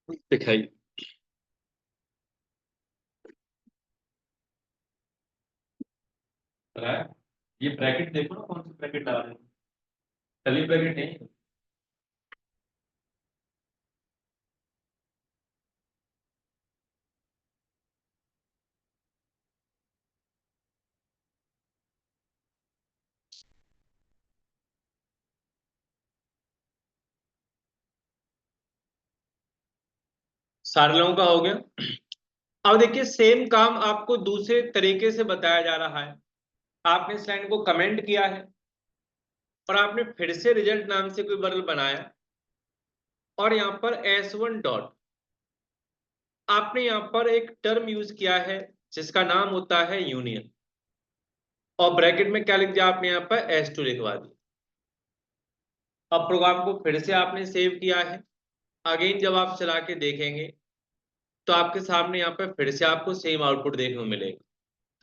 दिखाई। रहा है। ये ब्रैकेट देखो ना, कौन सी ब्रैकेट डाल रहे हो। तली ब्रैकेट नहीं। सारे लोगों का हो गया। अब देखिए सेम काम आपको दूसरे तरीके से बताया जा रहा है। आपने इस लाइन को कमेंट किया है और आपने फिर से रिजल्ट नाम से कोई बदल बनाया और यहाँ पर S1 डॉट आपने यहाँ पर एक टर्म यूज किया है जिसका नाम होता है यूनियन, और ब्रैकेट में क्या लिख दिया आपने यहाँ पर S2 लिखवा दिया। अब प्रोग्राम को फिर से आपने सेव किया है। अगेन जब आप चला के देखेंगे तो आपके सामने यहाँ पर फिर से आपको सेम आउटपुट देखने को मिलेगा।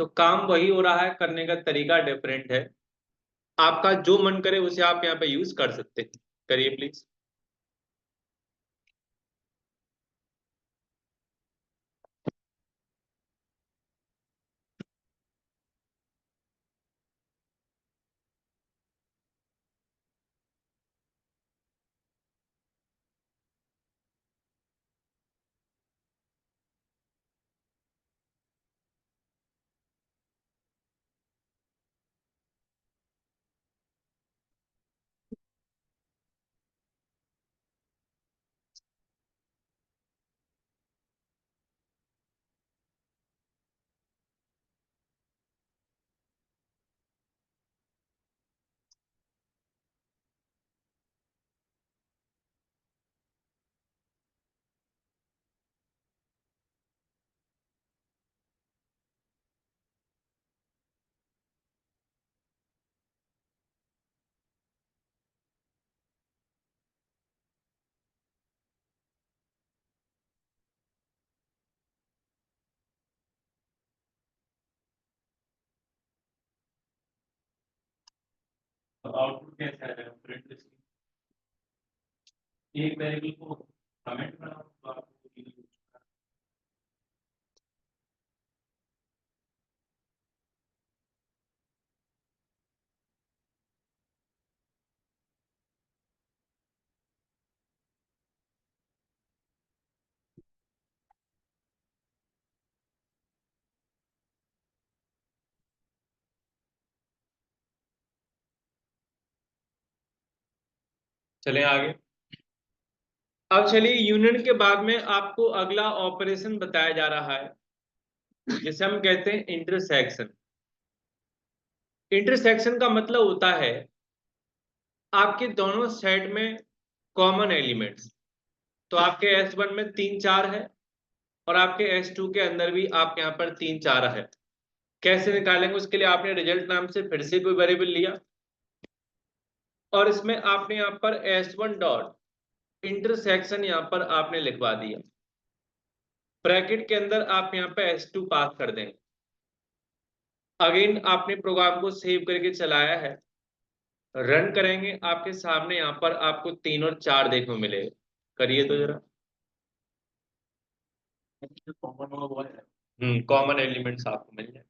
तो काम वही हो रहा है, करने का तरीका डिफरेंट है। आपका जो मन करे उसे आप यहाँ पे यूज कर सकते हैं। करिए प्लीज। अब आउटपुट कैसे आएगा प्रिंट स्क्रीन। एक वेरिएबल को कमेंट बनाओ तो आपको चलें आगे। अब चलिए यूनियन के बाद में आपको अगला ऑपरेशन बताया जा रहा है जिसे हम कहते हैं इंटरसेक्शन। इंटरसेक्शन का मतलब होता है आपके दोनों सेट में कॉमन एलिमेंट्स। तो आपके S1 में 3 4 है और आपके S2 के अंदर भी आप यहाँ पर 3 4 है। कैसे निकालेंगे उसके लिए आपने रिजल्ट नाम से फिर से कोई वेरिएबल लिया और इसमें आपने यहाँ पर S1 डॉट इंटरसेक्शन यहाँ पर आपने लिखवा दिया। ब्रैकेट के अंदर आप यहाँ पे S2 पास कर देंगे। अगेन आपने प्रोग्राम को सेव करके चलाया है, रन करेंगे आपके सामने यहाँ पर आपको 3 और 4 देखने को मिलेगा। करिए तो जरा। कॉमन होगा वो है। कॉमन एलिमेंट्स आपको मिल जाए।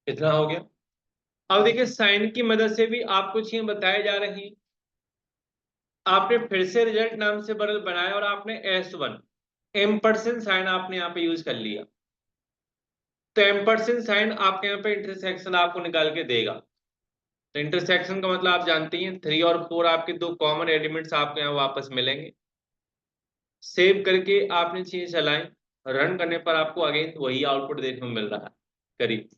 इतना हो गया। अब देखिए साइन की मदद से भी आपको चीजें बताई जा रही हैं। आपने फिर से रिजल्ट नाम से बदल बनाया और आपने S1 एम्परसेंड साइन आपने यहाँ पे यूज कर लिया। तो एम्परसेंड साइन आपके यहाँ पे इंटरसेक्शन आपको निकाल के देगा। तो इंटरसेक्शन का मतलब आप जानते हैं 3 और 4 आपके दो कॉमन एलिमेंट्स आपको यहाँ वापस मिलेंगे। सेव करके आपने चीजें चलाएं, रन करने पर आपको अगेन वही आउटपुट देखने को मिल रहा है करीब।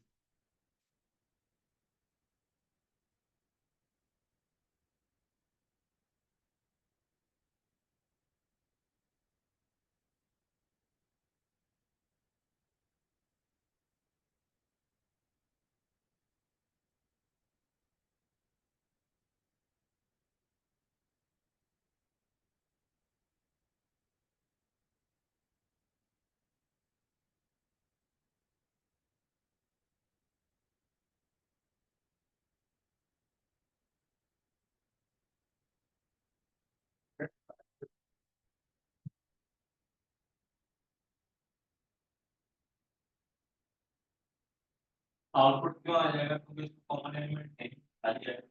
आउटपुट क्यों आ जाएगा, क्योंकि कॉमन एलिमेंट नहीं आ जाएगा।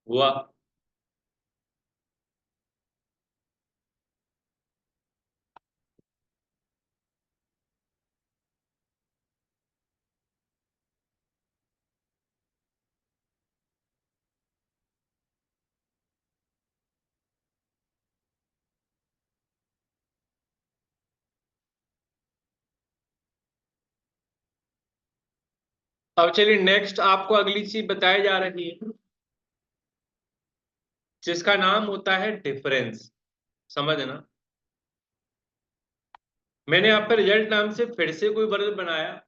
हुआ। अब चलिए नेक्स्ट आपको अगली चीज बताई जा रही है जिसका नाम होता है डिफरेंस। समझना, मैंने आपका रिजल्ट नाम से फिर से कोई वर्ग बनाया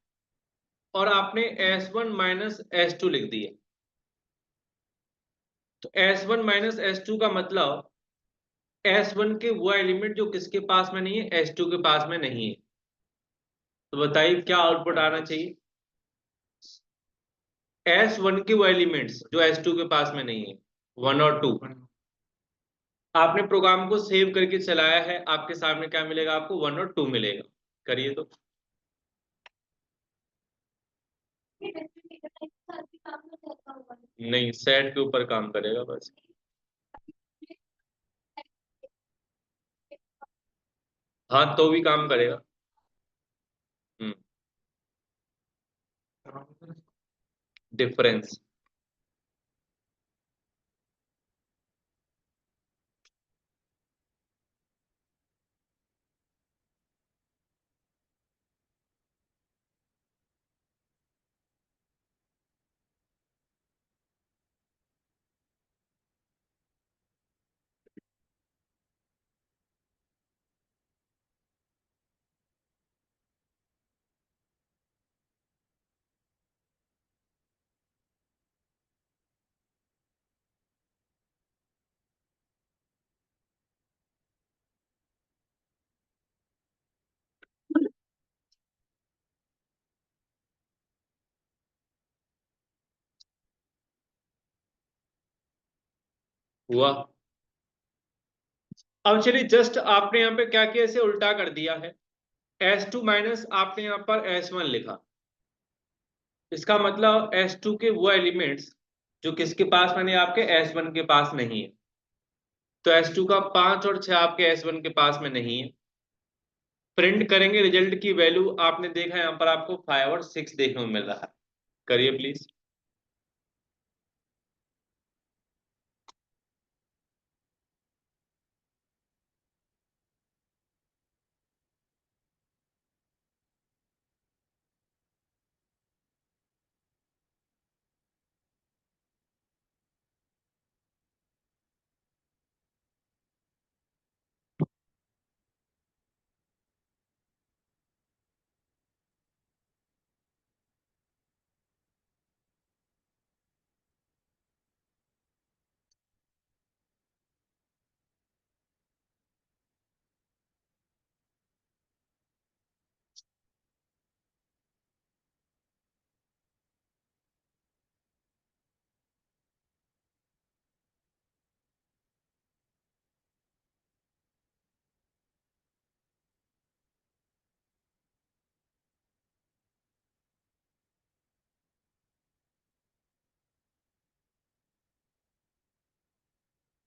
और आपने S1 माइनस S2 लिख दिया। तो S1 माइनस S2 का मतलब S1 के वो एलिमेंट जो किसके पास में नहीं है, S2 के पास में नहीं है। तो बताइए क्या आउटपुट आना चाहिए। S1 के वो एलिमेंट्स जो S2 के पास में नहीं है, 1 और 2। आपने प्रोग्राम को सेव करके चलाया है, आपके सामने क्या मिलेगा, आपको 1 और 2 मिलेगा। करिए तो। नहीं, सेट के ऊपर काम करेगा बस। हाँ तो भी काम करेगा। हम्म। डिफरेंस। हुआ। अब चलिए जस्ट आपने यहाँ पे क्या किया, इसे उल्टा कर दिया है। S2 माइनस आपने यहाँ पर S1 लिखा। इसका मतलब S2 के वो एलिमेंट्स जो किसके पास में नहीं, आपके S1 के पास नहीं है। तो S2 का 5 और 6 आपके S1 के पास में नहीं है। प्रिंट करेंगे रिजल्ट की वैल्यू, आपने देखा यहाँ पर आपको 5 और 6 देखने को मिल रहा है। करिए प्लीज।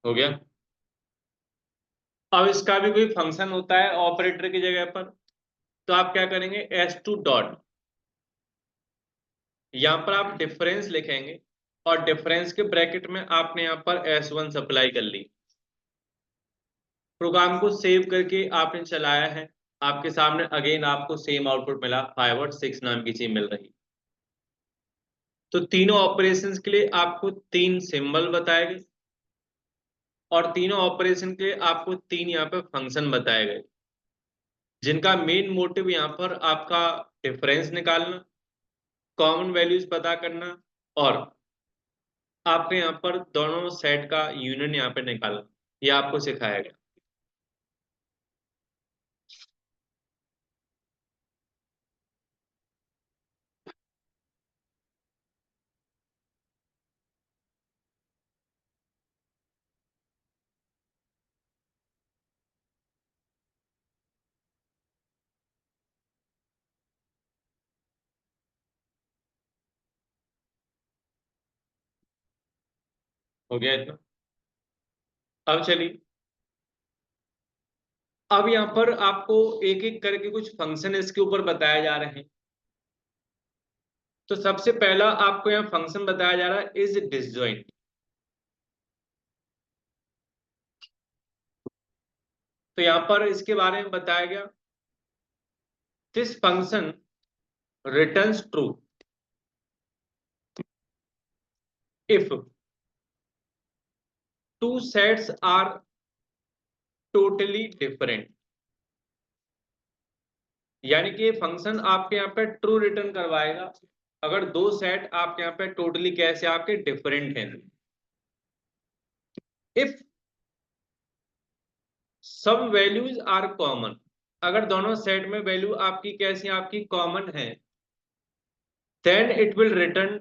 हो गया। अब इसका भी कोई फंक्शन होता है ऑपरेटर की जगह पर, तो आप क्या करेंगे, एस टू डॉट, यहाँ पर आप डिफरेंस लिखेंगे और डिफरेंस के ब्रैकेट में आपने यहाँ पर S1 सप्लाई कर ली। प्रोग्राम को सेव करके आपने चलाया है, आपके सामने अगेन आपको सेम आउटपुट मिला, 5 और 6 नाम की चीज मिल रही। तो तीनों ऑपरेशंस के लिए आपको तीन सिंबल बताए गए और तीनों ऑपरेशन के लिए आपको तीन यहाँ पे फंक्शन बताए गए, जिनका मेन मोटिव यहाँ पर आपका डिफरेंस निकालना, कॉमन वैल्यूज पता करना और आपके यहाँ पर दोनों सेट का यूनियन यहाँ पे निकालना, ये आपको सिखाया गया। हो गया इतना। अब चलिए, अब यहाँ पर आपको एक एक करके कुछ फंक्शन इसके ऊपर बताए जा रहे हैं। तो सबसे पहला आपको यहाँ फंक्शन बताया जा रहा है इज डिसजॉइंट। तो यहाँ पर इसके बारे में बताया गया, this function returns true if two sets are totally different. यानी कि ये फंक्शन आपके यहाँ पे ट्रू रिटर्न करवाएगा अगर दो सेट आपके यहाँ पे टोटली कैसे आपके डिफरेंट हैं। इफ सब वैल्यूज आर कॉमन, अगर दोनों सेट में वैल्यू आपकी कैसी आपकी कॉमन है, then it will return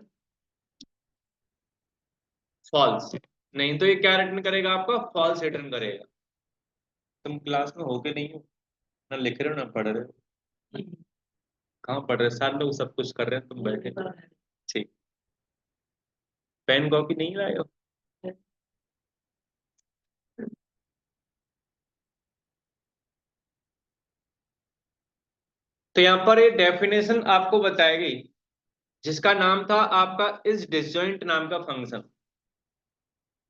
false. नहीं तो ये क्या रिटर्न करेगा, आपका फॉल्स रिटर्न करेगा। तुम क्लास में हो के नहीं हो, ना लिख रहे हो ना पढ़ रहे हो। कहाँ पढ़ रहे हो? सारे लोग सब कुछ कर रहे हैं, तुम बैठे हो। ठीक, पेन कॉपी नहीं लाए हो? तो यहाँ पर ये डेफिनेशन आपको बताई गई, जिसका नाम था आपका इस डिसजॉइंट नाम का फंक्शन।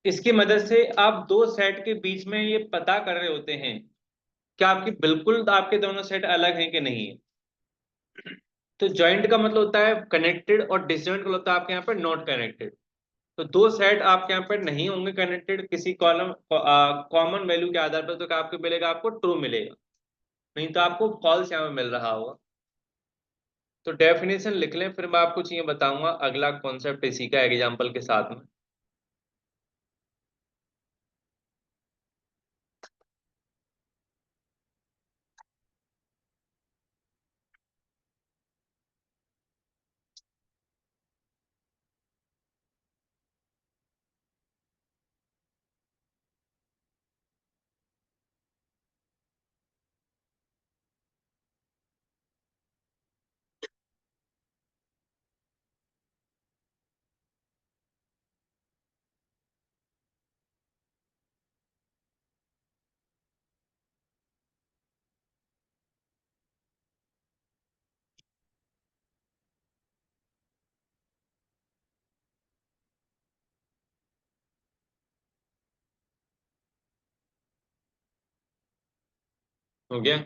इसकी मदद से आप दो सेट के बीच में ये पता कर रहे होते हैं कि आपकी बिल्कुल आपके दोनों सेट अलग हैं कि नहीं है। तो जॉइंट का मतलब होता है कनेक्टेड और डिसजॉइंट का मतलब होता है आपके यहाँ पर नॉट कनेक्टेड। तो दो सेट आपके यहाँ पर नहीं होंगे कनेक्टेड किसी कॉलम कॉमन वैल्यू के आधार पर, तो क्या आपको मिलेगा, आपको ट्रू मिलेगा, नहीं तो आपको फॉल्स यहाँ में मिल रहा होगा। तो डेफिनेशन लिख लें, फिर मैं आपको चीजें बताऊंगा अगला कॉन्सेप्ट इसी का एग्जाम्पल के साथ में। हो गया।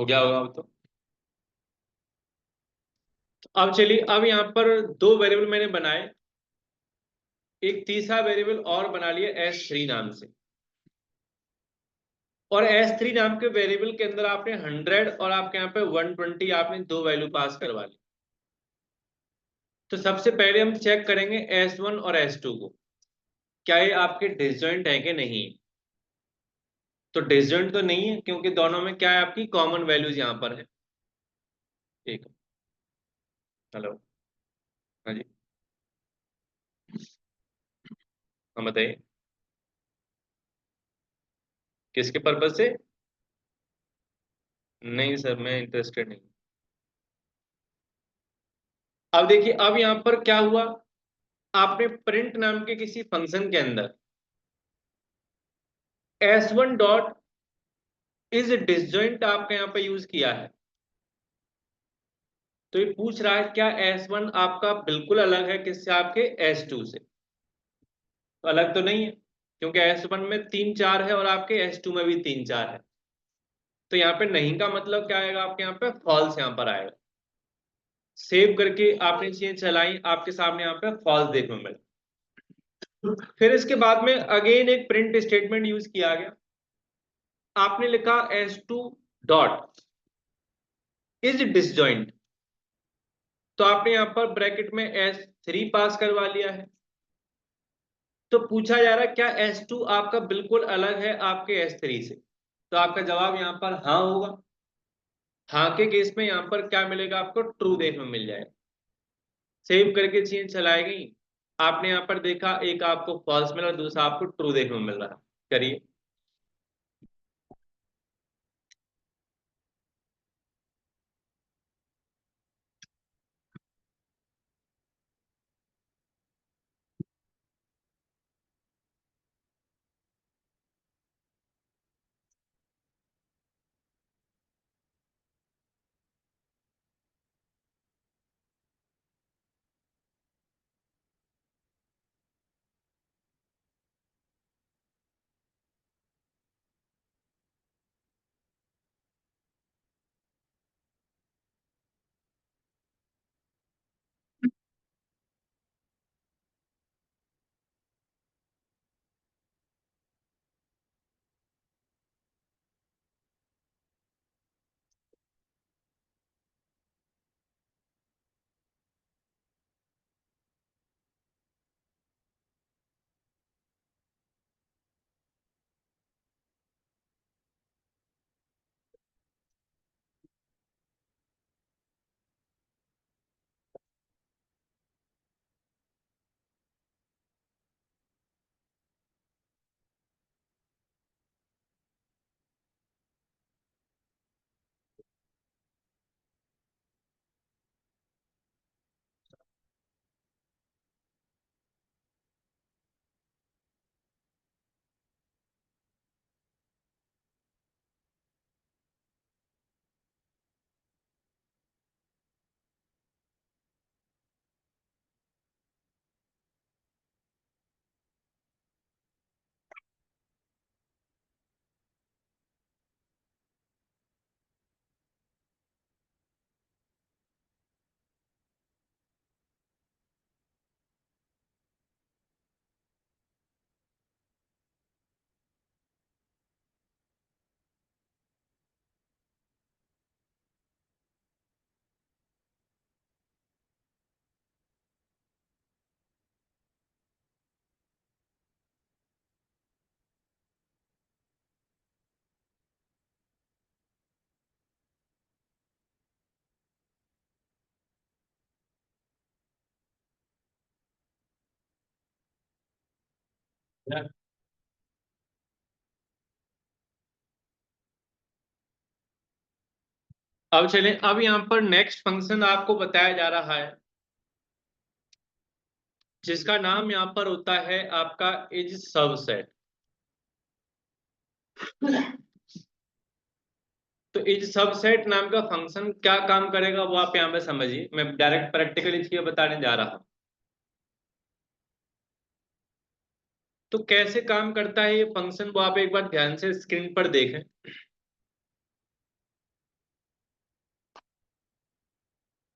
हो गया होगा अब तो। अब चलिए, अब यहाँ पर दो वेरिएबल मैंने बनाए, एक तीसरा वेरिएबल और बना लिया S3 नाम से, और S3 नाम के वेरिएबल के अंदर आपने 100 और आपके यहाँ पे 120 आपने दो वैल्यू पास करवा ली। तो सबसे पहले हम चेक करेंगे S1 और S2 को, क्या ये आपके डिसजॉइंट है कि नहीं। तो डिसजॉइंट तो नहीं है, क्योंकि दोनों में क्या है, आपकी कॉमन वैल्यूज यहाँ पर है। ठीक है, हेलो, हाँ जी, हम बताइए किसके पर्पज से। नहीं सर, मैं इंटरेस्टेड नहीं। अब देखिए, अब यहाँ पर क्या हुआ, आपने प्रिंट नाम के किसी फंक्शन के अंदर S1 डॉट इज डिसजॉइंट आपके यहाँ पे यूज किया है। तो ये पूछ रहा है क्या S1 आपका बिल्कुल अलग है किससे, आपके S2 से। तो अलग तो नहीं है, क्योंकि S1 में 3 4 है और आपके S2 में भी 3 4 है। तो यहाँ पे नहीं का मतलब क्या आएगा, आपके यहाँ पे फॉल्स यहाँ पर आएगा। सेव करके आपने चीजें चलाई, आपके सामने यहाँ पे फॉल्स देखने को मिला। फिर इसके बाद में अगेन एक प्रिंट स्टेटमेंट यूज किया गया। आपने लिखा S2 डॉट इज डिसजॉइंट, तो आपने यहाँ पर ब्रैकेट में S3 पास करवा लिया है। तो पूछा जा रहा है क्या S2 आपका बिल्कुल अलग है आपके S3 से। तो आपका जवाब यहाँ पर हाँ होगा। हाँ के केस में यहाँ पर क्या मिलेगा, आपको ट्रू देखने में मिल जाएगा। सेव करके चीजें चलाई गई, आपने यहाँ पर देखा एक आपको फॉल्स मिला, दूसरा आपको ट्रू देखने में मिल रहा है। करिए। अब चलें, अब यहाँ पर नेक्स्ट फंक्शन आपको बताया जा रहा है, जिसका नाम यहाँ पर होता है आपका इज सबसेट। तो इज सबसेट नाम का फंक्शन क्या काम करेगा वो आप यहाँ पे समझिए, मैं डायरेक्ट प्रैक्टिकली चीजें बताने जा रहा हूँ। तो कैसे काम करता है ये फंक्शन, वो आप एक बार ध्यान से स्क्रीन पर देखें।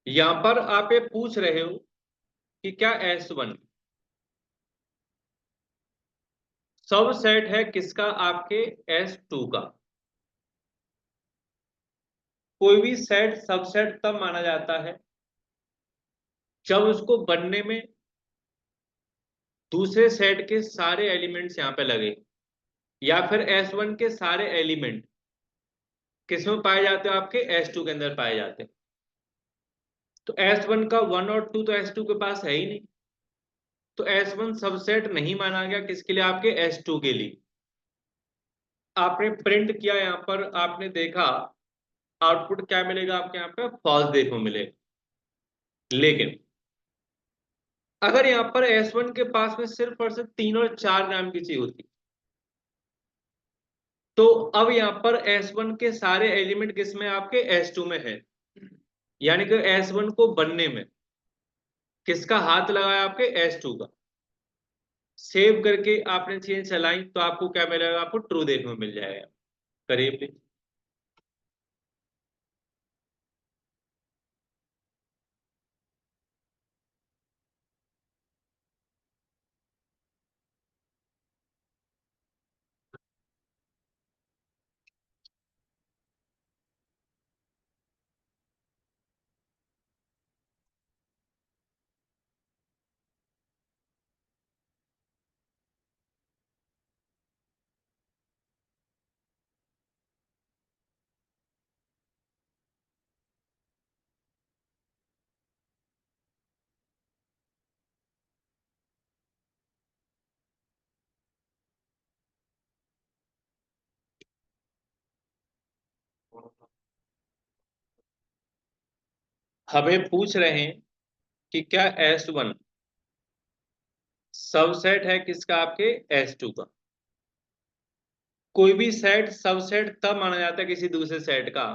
यहां पर आप ये पूछ रहे हो कि क्या S1 सब सेट है किसका, आपके S2 का। कोई भी सेट सबसेट तब माना जाता है जब उसको बनने में दूसरे सेट के सारे एलिमेंट्स यहां पे लगे, या फिर S1 के सारे एलिमेंट किसमें पाए जाते हो, आपके S2 के अंदर पाए जाते हैं। तो S1 का 1 और 2 तो S2 के पास है ही नहीं, तो S1 सबसेट नहीं माना गया किसके लिए, आपके S2 के लिए। आपने प्रिंट किया, यहां पर आपने देखा आउटपुट क्या मिलेगा, आपके यहाँ पे फॉल्स देखो मिलेगा। लेकिन अगर यहाँ पर S1 के पास में सिर्फ और सिर्फ 3 और 4 नाम की चीज होती, तो अब यहाँ पर S1 के सारे एलिमेंट किसमें, आपके S2 में है। यानी कि S1 को बनने में किसका हाथ लगाया, आपके S2 का। सेव करके आपने चेंज चलाई तो आपको क्या मिलेगा, आपको ट्रू देखने को मिल जाएगा। करीब हमें पूछ रहे हैं कि क्या S1 सबसेट है किसका, आपके S2 का। कोई भी सेट सबसेट तब माना जाता है किसी दूसरे सेट का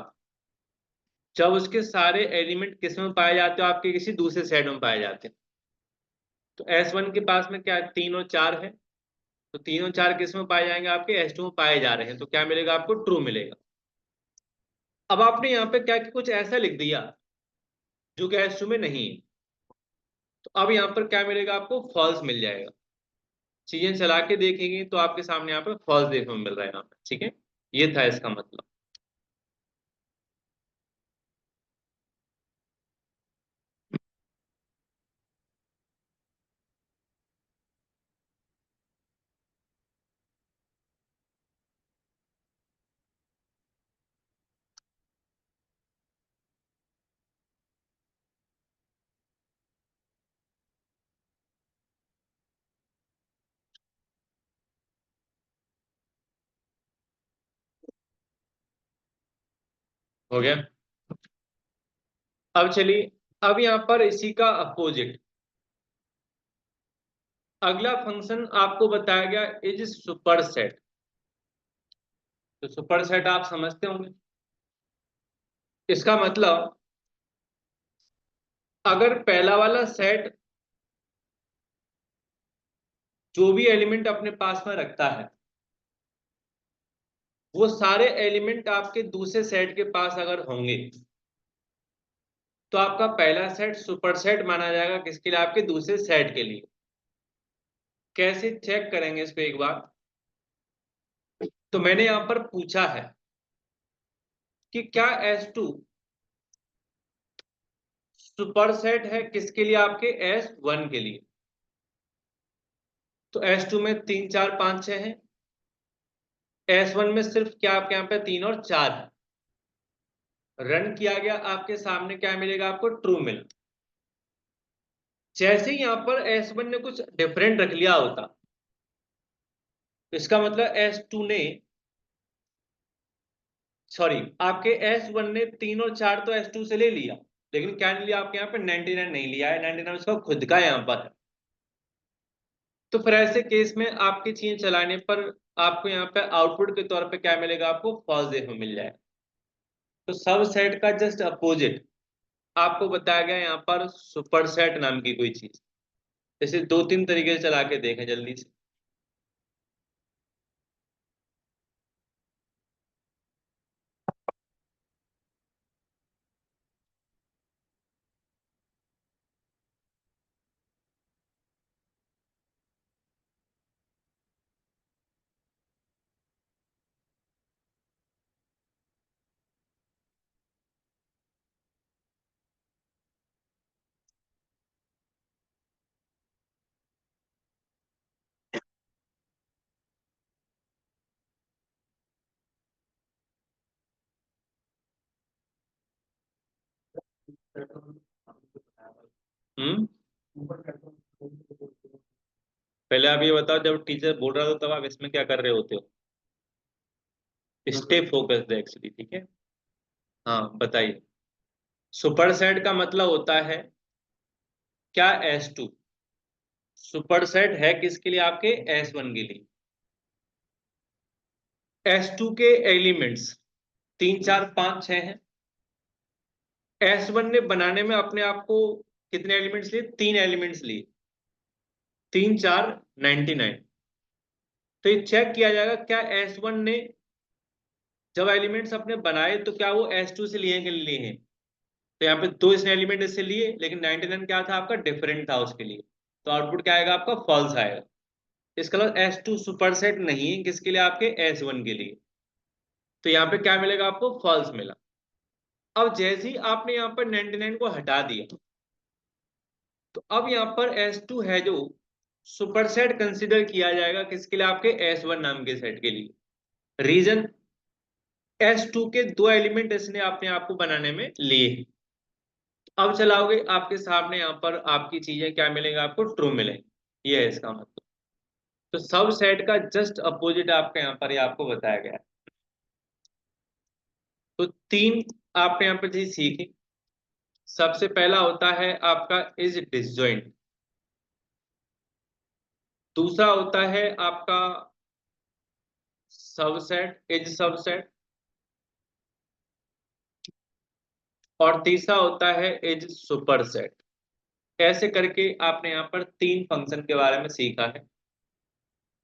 जब उसके सारे एलिमेंट किस में पाए जाते हो, आपके किसी दूसरे सेट में पाए जाते हैं। तो S1 के पास में क्या है, 3 और 4 है, तो 3 और 4 किस में पाए जाएंगे, आपके S2 में पाए जा रहे हैं, तो क्या मिलेगा, आपको ट्रू मिलेगा। अब आपने यहाँ पे क्या कि कुछ ऐसा लिख दिया जो कि S2 में नहीं है, तो अब यहाँ पर क्या मिलेगा, आपको फॉल्स मिल जाएगा। चीजें चला के देखेंगे तो आपके सामने यहाँ पे फॉल्स देखने को मिल रहा है यहाँ पे, ठीक है। ये था इसका मतलब। हो गया। अब चलिए, अब यहाँ पर इसी का अपोजिट अगला फंक्शन आपको बताया गया, इज सुपर सेट। तो सुपर सेट आप समझते होंगे, इसका मतलब अगर पहला वाला सेट जो भी एलिमेंट अपने पास में रखता है, वो सारे एलिमेंट आपके दूसरे सेट के पास अगर होंगे, तो आपका पहला सेट सुपर सेट माना जाएगा किसके लिए, आपके दूसरे सेट के लिए। कैसे चेक करेंगे इसको एक बार। तो मैंने यहां पर पूछा है कि क्या S2 सुपर सेट है किसके लिए, आपके S1 के लिए। तो S2 में 3 4 5 6 है, S1 में सिर्फ क्या आपके यहाँ पे 3 और 4 है। रन किया गया, आपके सामने क्या मिलेगा, आपको ट्रू मिल। जैसे ही यहाँ पर S1 ने कुछ डिफरेंट रख लिया होता, इसका मतलब S2 ने, सॉरी, आपके S1 ने 3 और 4 तो S2 से ले लिया, लेकिन क्या नहीं लिया, आपके यहाँ पे 99 नहीं लिया है, 99 उसका खुद का यहाँ पर है। तो फिर ऐसे केस में आपकी चीजें चलाने पर आपको यहाँ पे आउटपुट के तौर पे क्या मिलेगा, आपको फॉल्स देखने को मिल जाएगा। तो सब सेट का जस्ट अपोजिट आपको बताया गया यहाँ पर सुपर सेट नाम की कोई चीज। जैसे 2 3 तरीके से चला के देखें जल्दी से। हम्म, पहले आप ये बताओ, जब टीचर बोल रहा था तब आप इसमें क्या कर रहे होते हो? स्टे फोकस्ड एक्चुअली, ठीक है। हाँ बताइए। सुपर सेट का मतलब होता है क्या? S2। सुपर सेट है किसके लिए? आपके S1 के लिए। S2 के एलिमेंट्स 3 4 5 6 हैं। S1 ने बनाने में अपने आप को कितने एलिमेंट्स लिए? 3 एलिमेंट्स लिए। 3 4 99। तो ये चेक किया जाएगा क्या S1 ने जब एलिमेंट्स अपने बनाए तो क्या वो S2 से लिए के लिए हैं? तो यहाँ पे दो इसने एलिमेंट इससे लिए, लेकिन 99 क्या था आपका? डिफरेंट था उसके लिए। तो आउटपुट क्या आएगा आपका? फॉल्स आएगा। इसका मतलब S2 सुपरसेट नहीं है किसके लिए? आपके S1 के लिए। तो यहाँ पे क्या मिलेगा आपको? फॉल्स मिला। अब जैसे ही आपने यहाँ पर 99 को हटा दिया, तो अब यहाँ पर S2 है जो सुपरसेट कंसिडर किया जाएगा किसके लिए? आपके S1 नाम के सेट के लिए। रीजन, S2 के दो एलिमेंट इसने अपने आप को बनाने में लिए। अब चलाओगे आपके सामने यहाँ पर आपकी चीजें क्या मिलेंगे आपको? ट्रू मिलेंगे। ये है इसका मतलब। तो सब सेट का जस्ट अपोजिट आपका यहाँ पर ये आपको बताया गया है। तो 3 आपने यहाँ पर चीज सीखी। सबसे पहला होता है आपका इज डिसजॉइंट। दूसरा होता है आपका सबसेट, इज सबसेट। और तीसरा होता है इज सुपरसेट। ऐसे करके आपने यहाँ पर 3 फंक्शन के बारे में सीखा है।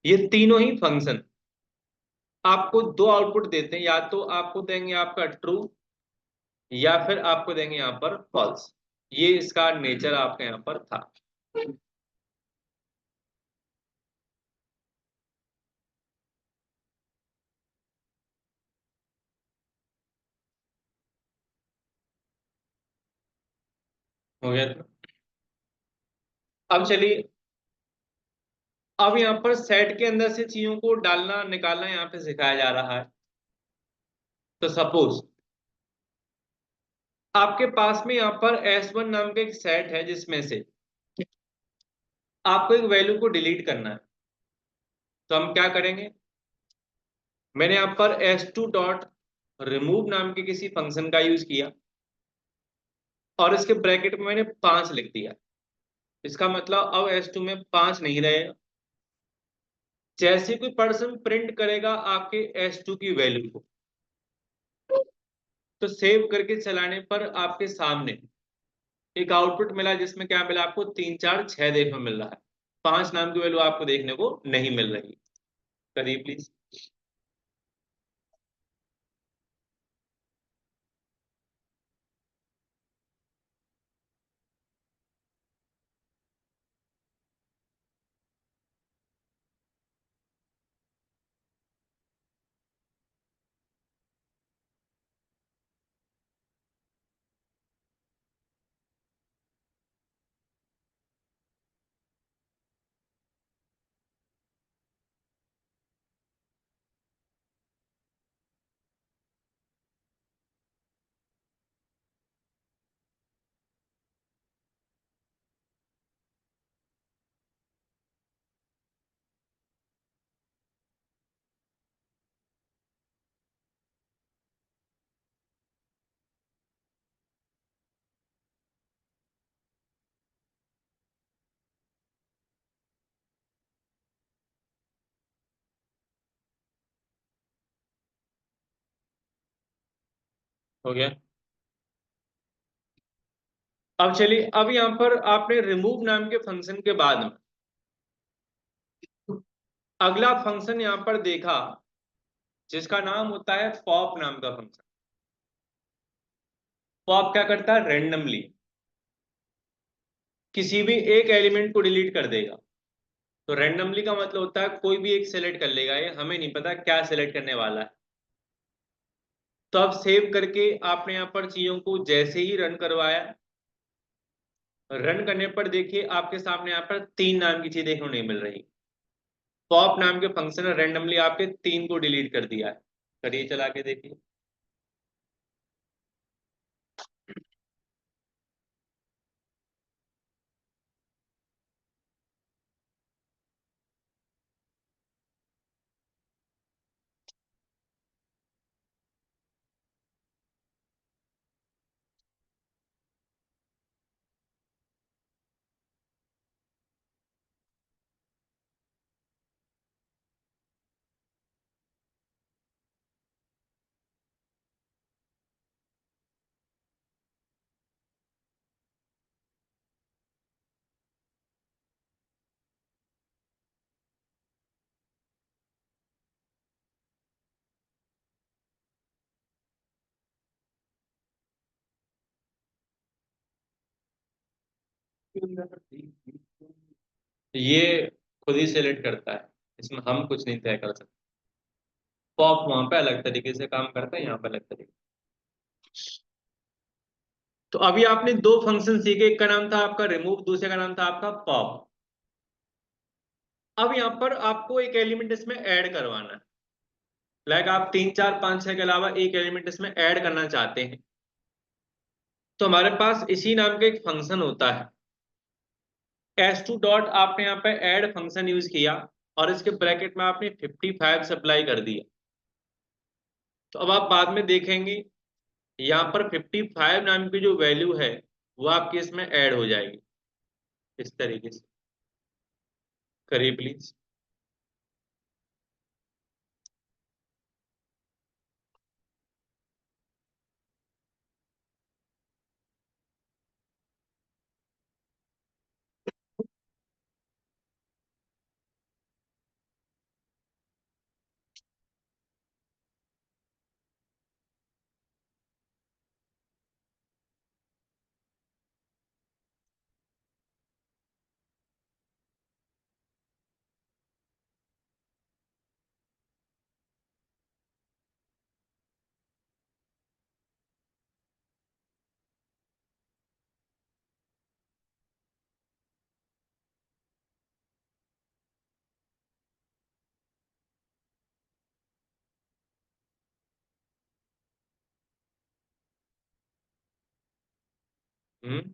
ये तीनों ही फंक्शन आपको दो आउटपुट देते हैं, या तो आपको देंगे आपका ट्रू, या फिर आपको देंगे यहाँ पर फॉल्स। ये इसका नेचर आपके यहाँ पर था। हो गया था। अब चलिए, अब यहाँ पर सेट के अंदर से चीजों को डालना निकालना यहाँ पे सिखाया जा रहा है। तो सपोज आपके पास में यहाँ पर S1 नाम का एक सेट है जिसमें से आपको एक वैल्यू को डिलीट करना है। तो हम क्या करेंगे? मैंने यहाँ पर S2 डॉट रिमूव नाम के किसी फंक्शन का यूज किया, और इसके ब्रैकेट में मैंने 5 लिख दिया। इसका मतलब अब S2 में 5 नहीं रहेगा। जैसे कोई पर्सन प्रिंट करेगा आपके S2 की वैल्यू को, तो सेव करके चलाने पर आपके सामने एक आउटपुट मिला जिसमें क्या मिला आपको? 3 4 6 देखने को मिल रहा है। 5 नाम की वैल्यू आपको देखने को नहीं मिल रही। करिए प्लीज। हो गया। अब चलिए, अब यहाँ पर आपने रिमूव नाम के फंक्शन के बाद में अगला फंक्शन यहाँ पर देखा जिसका नाम होता है पॉप नाम का फंक्शन। पॉप क्या करता है? रेंडमली किसी भी एक एलिमेंट को डिलीट कर देगा। तो रेंडमली का मतलब होता है कोई भी एक सेलेक्ट कर लेगा, ये हमें नहीं पता क्या सेलेक्ट करने वाला है। तो अब सेव करके आपने यहाँ पर चीजों को जैसे ही रन करवाया, रन करने पर देखिए आपके सामने यहाँ पर 3 नाम की चीज देखने को नहीं मिल रही। पॉप नाम के फंक्शन ने रेंडमली आपके 3 को डिलीट कर दिया है। करिए चला के देखिए। ये खुद ही सेलेक्ट करता है, इसमें हम कुछ नहीं तय कर सकते। पॉप वहां पे अलग तरीके से काम करता है, यहाँ पे अलग तरीके। तो अभी आपने दो फंक्शन सीखे, एक का नाम था आपका रिमूव, दूसरे का नाम था आपका पॉप। अब यहाँ पर आपको एक एलिमेंट इसमें ऐड करवाना है। लाइक आप 3 4 5 6 के अलावा एक एलिमेंट इसमें ऐड करना चाहते हैं, तो हमारे पास इसी नाम का एक फंक्शन होता है s2 डॉट। आपने यहाँ पे ऐड फंक्शन यूज किया और इसके ब्रैकेट में आपने 55 सप्लाई कर दिया। तो अब आप बाद में देखेंगे यहाँ पर 55 नाम की जो वैल्यू है वो आपकी इसमें ऐड हो जाएगी इस तरीके से। करिए प्लीज। हम्म।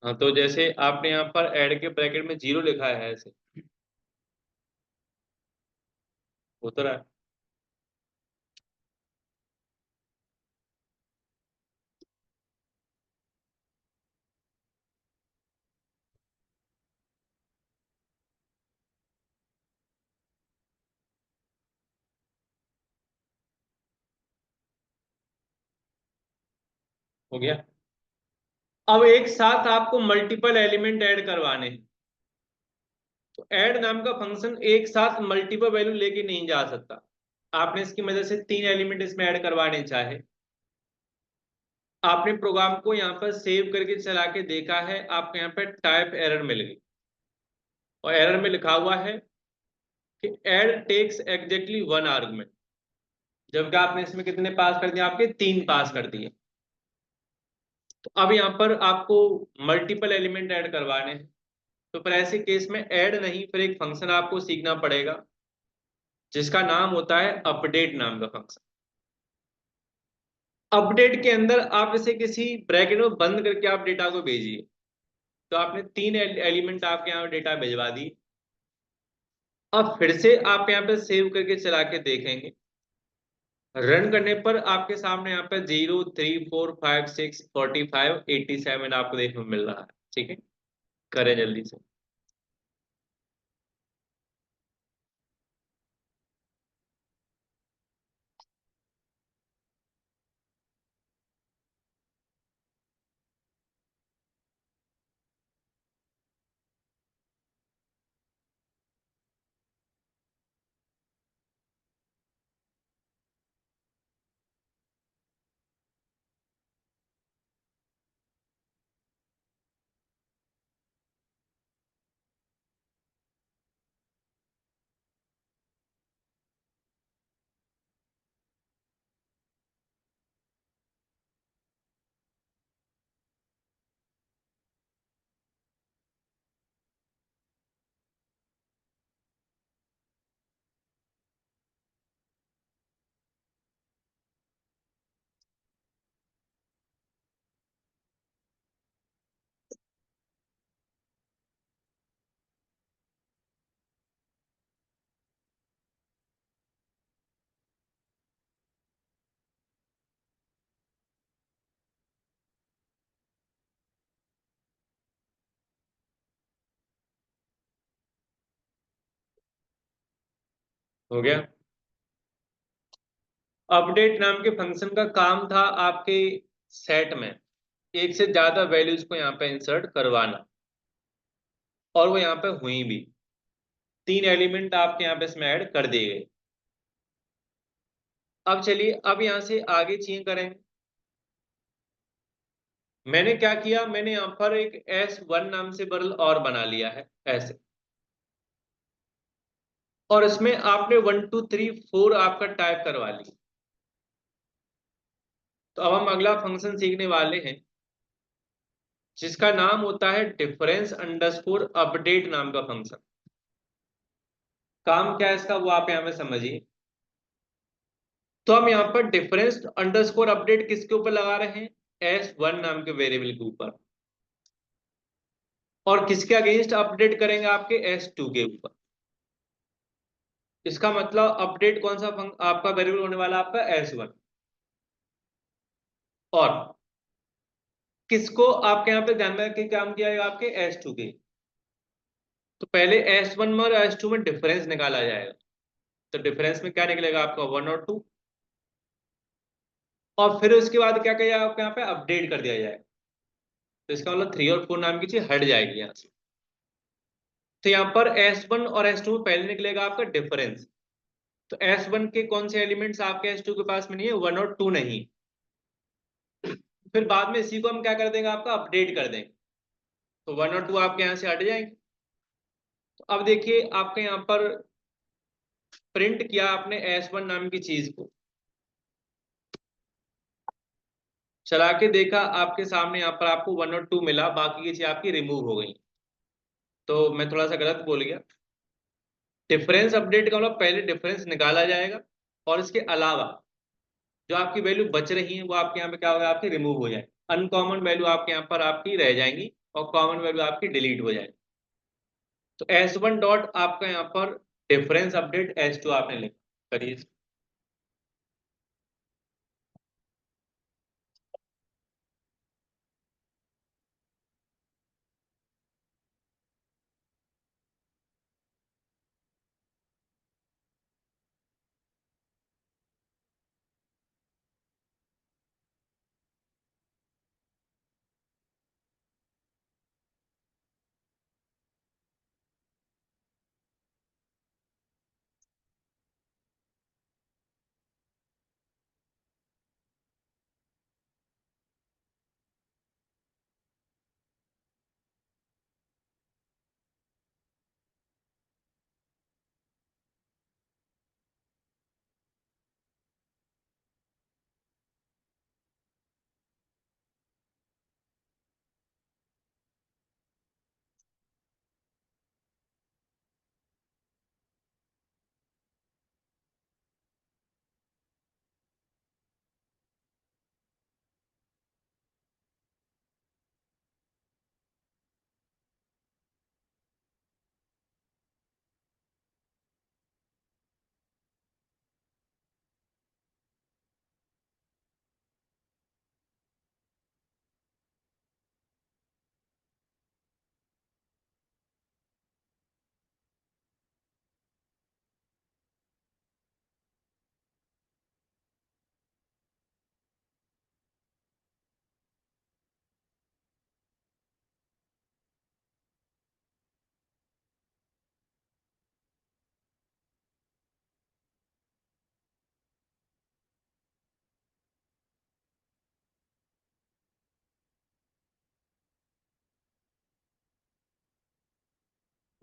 हाँ, तो जैसे आपने यहाँ पर ऐड के ब्रैकेट में 0 लिखा है ऐसे उतरा है। हो गया। अब एक साथ आपको मल्टीपल एलिमेंट ऐड करवाने हैं, तो ऐड नाम का फंक्शन एक साथ मल्टीपल वैल्यू लेके नहीं जा सकता। आपने इसकी मदद से 3 एलिमेंट इसमें ऐड करवाने चाहे, आपने प्रोग्राम को यहाँ पर सेव करके चला के देखा है, आपको यहाँ पे टाइप एरर मिल गई और एरर में लिखा हुआ है कि ऐड टेक्स एग्जैक्टली 1 आर्गुमेंट, जबकि आपने इसमें कितने पास कर दिए, आपके 3 पास कर दिए। तो अब यहाँ पर आपको मल्टीपल एलिमेंट ऐड करवाने हैं, तो फिर ऐसे केस में ऐड नहीं, फिर एक फंक्शन आपको सीखना पड़ेगा जिसका नाम होता है अपडेट नाम का फंक्शन। अपडेट के अंदर आप इसे किसी ब्रैकेट में बंद करके आप डेटा को भेजिए। तो आपने 3 एलिमेंट आपके यहाँ डेटा भिजवा दी। अब फिर से आप यहाँ पे सेव करके चला के देखेंगे, रन करने पर आपके सामने यहाँ पे 0 3 4 5 6 45 87 आपको देखने को मिल रहा है। ठीक है, करें जल्दी से। हो गया। अपडेट नाम के फंक्शन का काम था आपके सेट में एक से ज्यादा वैल्यूज को यहाँ पे इंसर्ट करवाना, और वो यहाँ पे हुई भी। 3 एलिमेंट आपके यहाँ पे इसमें ऐड कर दिए गए। अब चलिए, अब यहां से आगे चीजें करेंगे। मैंने क्या किया, मैंने यहाँ पर एक S1 नाम से वेरिएबल और बना लिया है ऐसे, और इसमें आपने 1 2 3 4 आपका टाइप करवा लिया। तो अब हम अगला फंक्शन सीखने वाले हैं जिसका नाम होता है डिफरेंस अंडरस्कोर अपडेट नाम का फंक्शन। काम क्या है इसका वो आप यहाँ पे समझिए। तो हम यहाँ पर डिफरेंस अंडरस्कोर अपडेट किसके ऊपर लगा रहे हैं, S1 नाम के वेरिएबल के ऊपर, और किसके अगेंस्ट अपडेट करेंगे, आपके S2 के ऊपर। इसका मतलब अपडेट कौन सा आपका वेरिएबल होने वाला, आपका S1, और किसको आपके यहाँ पे ध्यान में रख के काम किया जाएगा, आपके S2 के। तो पहले S1 में और S2 में डिफरेंस निकाला जाएगा। तो डिफरेंस में क्या निकलेगा आपका 1 और 2, और फिर उसके बाद क्या किया जाएगा, आपके यहाँ पे अपडेट कर दिया जाएगा। तो इसका मतलब 3 और 4 नाम की चीज हट जाएगी यहाँ से। तो यहाँ पर S1 और S2 में पहले निकलेगा आपका डिफरेंस। तो S1 के कौन से एलिमेंट्स आपके S2 के पास में नहीं है, 1 और 2 नहीं। फिर बाद में इसी को हम क्या कर देंगे, आपका अपडेट कर देंगे। तो 1 और 2 आपके यहाँ से हट जाएंगे। तो अब देखिए, आपके यहाँ पर प्रिंट किया आपने S1 नाम की चीज को, चला के देखा आपके सामने, यहाँ पर आपको 1 और 2 मिला, बाकी की चीज आपकी रिमूव हो गई। तो मैं थोड़ा सा गलत बोल गया। डिफरेंस अपडेट का मतलब पहले डिफरेंस निकाला जाएगा, और इसके अलावा जो आपकी वैल्यू बच रही है वो आपके यहाँ पे क्या होगा, आपकी रिमूव हो जाए। अनकॉमन वैल्यू आपके यहाँ पर आपकी रह जाएंगी, और कॉमन वैल्यू आपकी डिलीट हो जाएगी। तो S1 डॉट आपका यहाँ पर डिफरेंस अपडेट S2 आपने लिखा, करिए।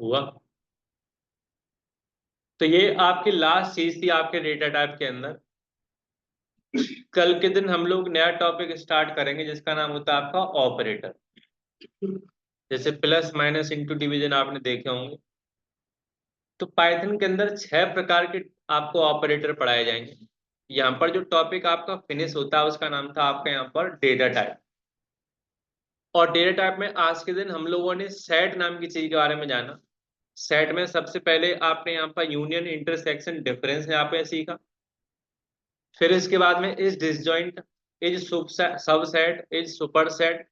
हुआ। तो ये आपकी लास्ट चीज थी आपके डेटा टाइप के अंदर। कल के दिन हम लोग नया टॉपिक स्टार्ट करेंगे जिसका नाम होता है आपका ऑपरेटर। जैसे प्लस माइनस इंटू डिवीजन आपने देखे होंगे। तो पाइथन के अंदर 6 प्रकार के आपको ऑपरेटर पढ़ाए जाएंगे। यहाँ पर जो टॉपिक आपका फिनिश होता है उसका नाम था आपका यहाँ पर डेटा टाइप। और डेटा टाइप में आज के दिन हम लोगों ने सेट नाम की चीज के बारे में जाना। सेट में सबसे पहले आपने यहाँ पर यूनियन इंटरसेक्शन डिफरेंस है आपने सीखा। फिर इसके बाद में is disjoint, is subset, is superset.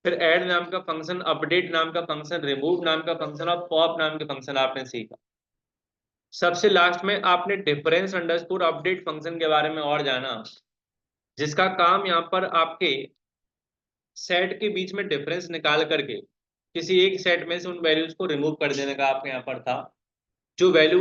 फिर ऐड नाम का फंक्शन, अपडेट नाम का फंक्शन, रिमूव नाम का फंक्शन, और पॉप नाम के फंक्शन आपने सीखा। सबसे लास्ट में आपने डिफरेंस अंडरस्कोर अपडेट फंक्शन के बारे में और जाना, जिसका काम यहाँ पर आपके सेट के बीच में डिफरेंस निकाल करके किसी एक सेट में से उन वैल्यूज को रिमूव कर देने का आपके यहाँ पर था। जो वैल्यू